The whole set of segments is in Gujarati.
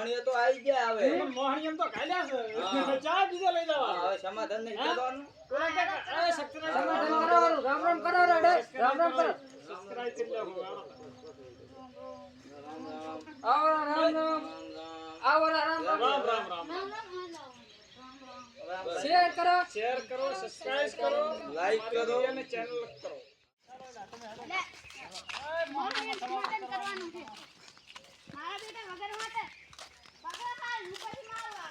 મોહણીઓ તો આવી ગયા હવે મોહણીયમ તો કાલ્યા છે ચા બીજો લઈ જવા હવે સમાધાન નહીં કરવાનું કોને કે સબસ્ક્રાઇબ સમાધાન કરાવવાનું રામ રામ કરો રેડે રામ રામ કરો સબસ્ક્રાઇબ કરી લો આવો રામ રામ આવો રામ રામ રામ રામ શેર કરો સબસ્ક્રાઇબ કરો લાઈક કરો અને ચેનલ કરો મોહણીયમ સમાધાન કરવાનું છે મારા બેટા વગર માટે પગલા ખાય ઉપરથી મારવા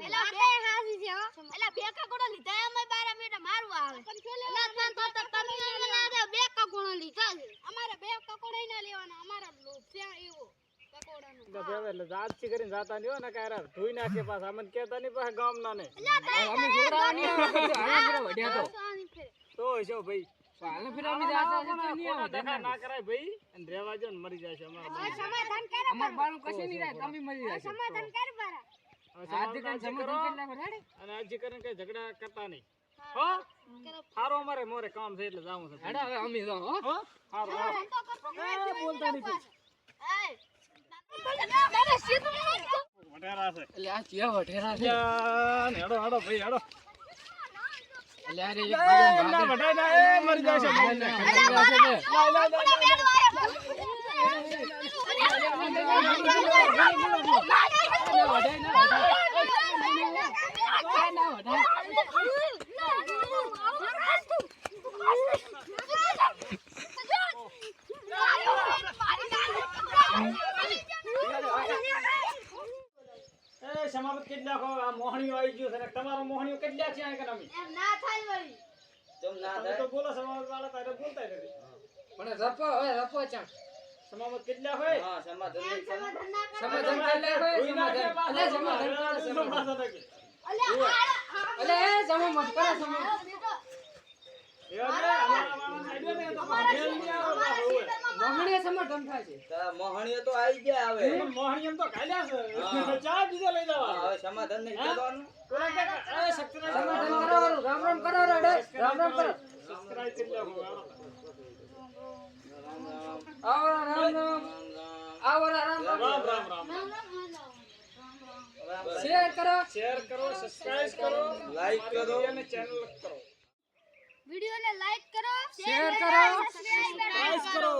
એલા બે હાસી છે હો એલા બે કકોડો લીધા અમે 12 મિનિટ મારવા આવે એલા તન તો તમે મને લાગે બે કકોડો લીધા છે અમારે બે કકોડો ના લેવાના અમારા લોભ છે એવો કકોડાનો એટલે જાતથી કરીને જાતા નહી હો ને કાયરા ધોઈ નાખે પાછા અમને કહેતા નહીં પાછા ગામના ને અમે છોકરાઓ નહીં આવે હાલો ફેરો વઢ્યા તો હશો ભાઈ હાલો ફેરો અમે જાતા છે તો નહીં આવે દેખા ના કરાય ભાઈ અને રહેવા જો ને મરી જશે અમારા સમાધાન કરે અમાર બાળું કશું નહીં રહે તમે મરી જશે સમાધાન કર બરા આદિ કાન સમાધાન કેટલા વઢાડે અને આજે કરીને કઈ ઝઘડા કરતા નહીં હો હારો અમારે મોરે કામ છે એટલે જાવું છે હેડા હવે અમે જાઓ હો હો હારો બોલતા નહીં દાદા સીધું વઢેરા છે એટલે આ ચિયા વઢેરા છે ને હેડો હેડો ભાઈ હેડો એટલે આ રે એક ના વઢાય ના એ મરી જશે સમાપત કેટલા ખો આ મોહણીઓ આવી ગયો છે ને તમારો મોહણીઓ કેટલા છે આ કરામી એમ ના થાય વળી કેમ ના તમે થાય તો બોલો સમાપત વાળા તારે બોલતા નથી પણ રફો હવે રફો ચામ સમાપત કેટલા હોય હા સમાધાન નહીં કરવાનું સમાધાન કેટલા હોય સમાધાન અલે સમાધાન કરો સમાધાન અલે સમો મત કરો સમો મોહણીએ સમાધાન થાય છે મોહણીઓ તો આવી ગયા હવે મોહણીયમ તો કાલ્યા છે ચા બીજો લઈ જવા હવે સમાધાન નહીં કરવાનું કોને કે સબસ્ક્રાઇબ સમાધાન કરાવવાનું રામ રામ કરો રેડે રામ રામ કરો સબસ્ક્રાઇબ કરી લો આવો રામ રામ આવો રામ રામ રામ રામ શેર કરો સબસ્ક્રાઇબ કરો લાઈક કરો અને ચેનલ કરો વિડિયોને લાઈક કરો શેર કરો સબસ્ક્રાઇબ કરો કરો